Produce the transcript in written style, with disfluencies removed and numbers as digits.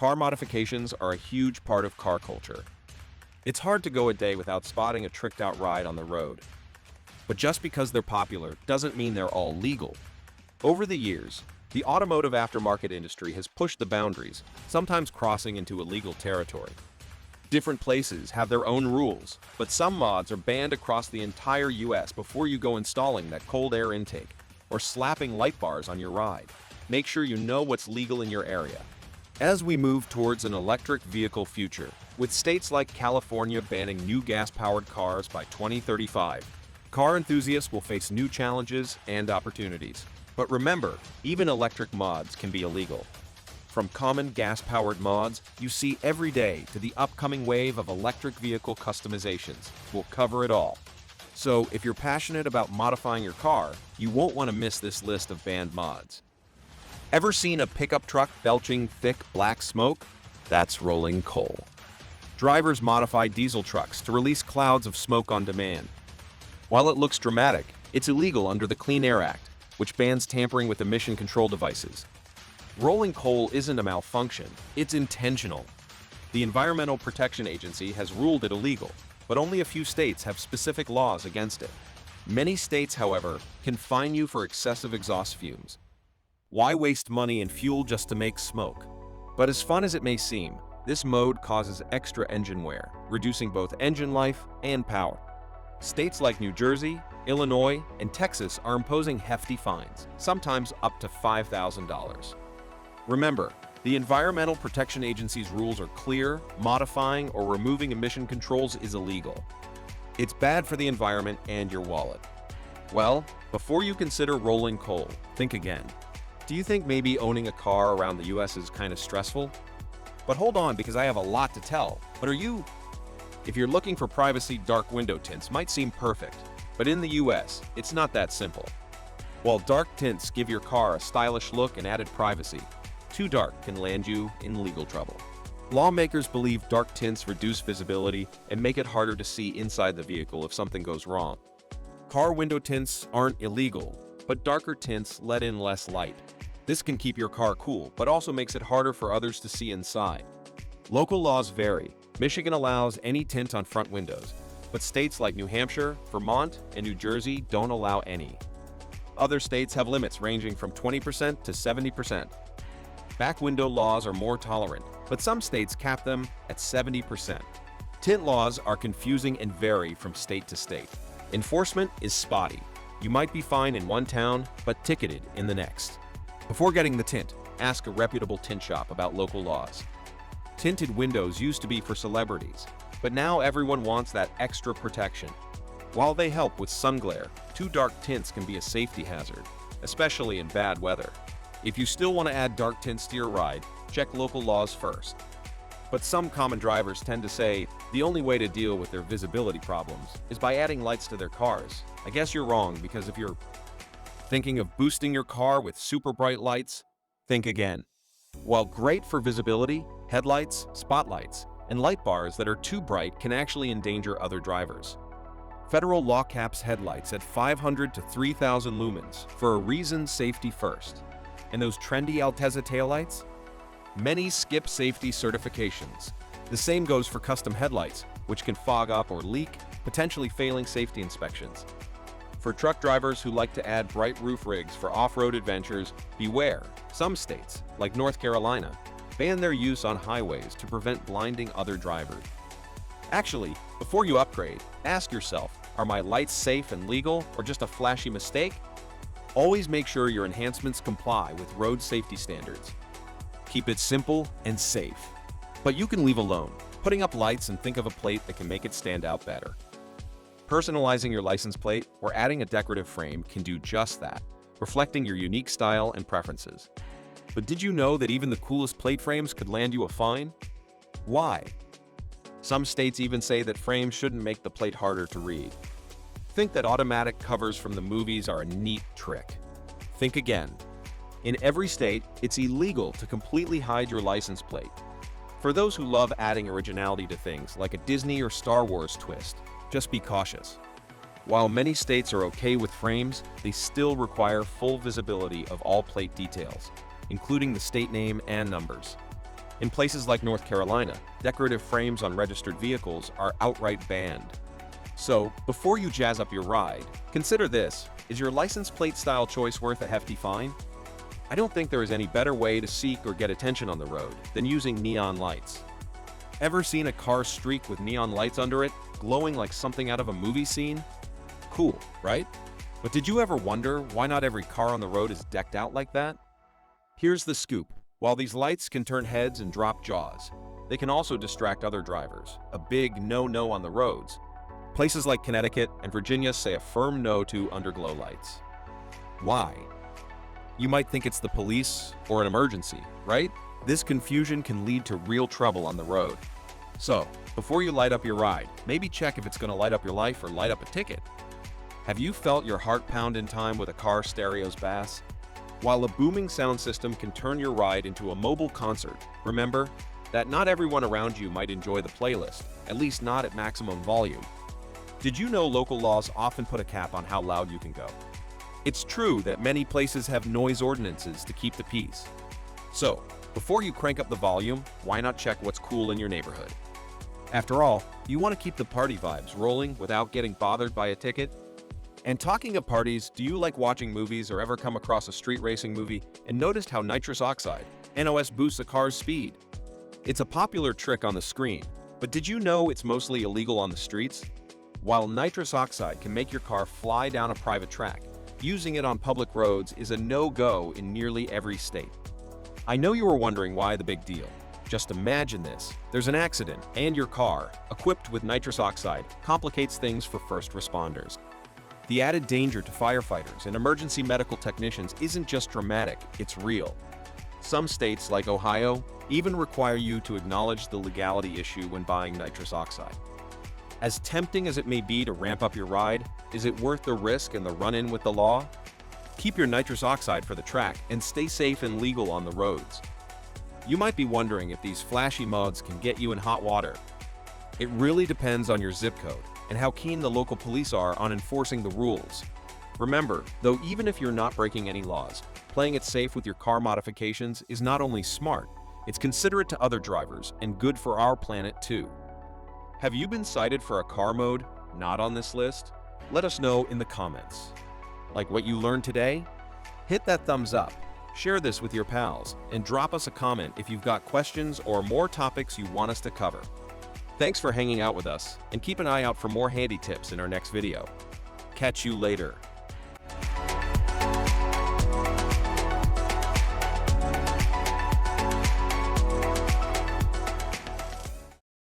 Car modifications are a huge part of car culture. It's hard to go a day without spotting a tricked-out ride on the road. But just because they're popular doesn't mean they're all legal. Over the years, the automotive aftermarket industry has pushed the boundaries, sometimes crossing into illegal territory. Different places have their own rules, but some mods are banned across the entire US before you go installing that cold air intake or slapping light bars on your ride. Make sure you know what's legal in your area. As we move towards an electric vehicle future, with states like California banning new gas-powered cars by 2035, car enthusiasts will face new challenges and opportunities. But remember, even electric mods can be illegal. From common gas-powered mods you see every day to the upcoming wave of electric vehicle customizations, we'll cover it all. So if you're passionate about modifying your car, you won't want to miss this list of banned mods. Ever seen a pickup truck belching thick black smoke? That's rolling coal. Drivers modify diesel trucks to release clouds of smoke on demand. While it looks dramatic, it's illegal under the Clean Air Act, which bans tampering with emission control devices. Rolling coal isn't a malfunction, it's intentional. The Environmental Protection Agency has ruled it illegal, but only a few states have specific laws against it. Many states, however, can fine you for excessive exhaust fumes. Why waste money and fuel just to make smoke? But as fun as it may seem, this mode causes extra engine wear, reducing both engine life and power. States like New Jersey, Illinois, and Texas are imposing hefty fines, sometimes up to $5,000. Remember, the Environmental Protection Agency's rules are clear. Modifying or removing emission controls is illegal. It's bad for the environment and your wallet. Well, before you consider rolling coal, think again. Do you think maybe owning a car around the US is kind of stressful? But hold on, because I have a lot to tell. But if you're looking for privacy, dark window tints might seem perfect. But in the US, it's not that simple. While dark tints give your car a stylish look and added privacy, too dark can land you in legal trouble. Lawmakers believe dark tints reduce visibility and make it harder to see inside the vehicle if something goes wrong. Car window tints aren't illegal, but darker tints let in less light. This can keep your car cool, but also makes it harder for others to see inside. Local laws vary. Michigan allows any tint on front windows, but states like New Hampshire, Vermont, and New Jersey don't allow any. Other states have limits ranging from 20% to 70%. Back window laws are more tolerant, but some states cap them at 70%. Tint laws are confusing and vary from state to state. Enforcement is spotty. You might be fined in one town, but ticketed in the next. Before getting the tint, ask a reputable tint shop about local laws. Tinted windows used to be for celebrities, but now everyone wants that extra protection. While they help with sun glare, too dark tints can be a safety hazard, especially in bad weather. If you still want to add dark tints to your ride, check local laws first. But some common drivers tend to say the only way to deal with their visibility problems is by adding lights to their cars. I guess you're wrong, because if you're thinking of boosting your car with super bright lights, think again. While great for visibility, headlights, spotlights, and light bars that are too bright can actually endanger other drivers. Federal law caps headlights at 500 to 3,000 lumens for a reason: safety first. And those trendy Altezza taillights? Many skip safety certifications. The same goes for custom headlights, which can fog up or leak, potentially failing safety inspections. For truck drivers who like to add bright roof rigs for off-road adventures, beware. Some states, like North Carolina, ban their use on highways to prevent blinding other drivers. Actually, before you upgrade, ask yourself, are my lights safe and legal, or just a flashy mistake? Always make sure your enhancements comply with road safety standards. Keep it simple and safe. But you can leave alone, putting up lights, and think of a plate that can make it stand out better. Personalizing your license plate or adding a decorative frame can do just that, reflecting your unique style and preferences. But did you know that even the coolest plate frames could land you a fine? Why? Some states even say that frames shouldn't make the plate harder to read. Think that automatic covers from the movies are a neat trick. Think again. In every state, it's illegal to completely hide your license plate. For those who love adding originality to things, like a Disney or Star Wars twist, just be cautious. While many states are okay with frames, they still require full visibility of all plate details, including the state name and numbers. In places like North Carolina, decorative frames on registered vehicles are outright banned. So, before you jazz up your ride, consider this: is your license plate style choice worth a hefty fine? I don't think there is any better way to seek or get attention on the road than using neon lights. Ever seen a car streak with neon lights under it, glowing like something out of a movie scene? Cool, right? But did you ever wonder why not every car on the road is decked out like that? Here's the scoop. While these lights can turn heads and drop jaws, they can also distract other drivers, a big no-no on the roads. Places like Connecticut and Virginia say a firm no to underglow lights. Why? You might think it's the police or an emergency, right? This confusion can lead to real trouble on the road. So, before you light up your ride, maybe check if it's going to light up your life or light up a ticket. Have you felt your heart pound in time with a car stereo's bass? While a booming sound system can turn your ride into a mobile concert, remember that not everyone around you might enjoy the playlist, at least not at maximum volume. Did you know local laws often put a cap on how loud you can go? It's true that many places have noise ordinances to keep the peace. So, before you crank up the volume, why not check what's cool in your neighborhood? After all, you want to keep the party vibes rolling without getting bothered by a ticket. And talking of parties, do you like watching movies or ever come across a street racing movie and noticed how nitrous oxide, NOS, boosts a car's speed? It's a popular trick on the screen, but did you know it's mostly illegal on the streets? While nitrous oxide can make your car fly down a private track, using it on public roads is a no-go in nearly every state. I know you were wondering why the big deal. Just imagine this. There's an accident, and your car, equipped with nitrous oxide, complicates things for first responders. The added danger to firefighters and emergency medical technicians isn't just dramatic, it's real. Some states, like Ohio, even require you to acknowledge the legality issue when buying nitrous oxide. As tempting as it may be to ramp up your ride, is it worth the risk and the run-in with the law? Keep your nitrous oxide for the track and stay safe and legal on the roads. You might be wondering if these flashy mods can get you in hot water. It really depends on your zip code and how keen the local police are on enforcing the rules. Remember, though, even if you're not breaking any laws, playing it safe with your car modifications is not only smart, it's considerate to other drivers and good for our planet too. Have you been cited for a car mode not on this list? Let us know in the comments. Like what you learned today? Hit that thumbs up, share this with your pals, and drop us a comment if you've got questions or more topics you want us to cover. Thanks for hanging out with us, and keep an eye out for more handy tips in our next video. Catch you later.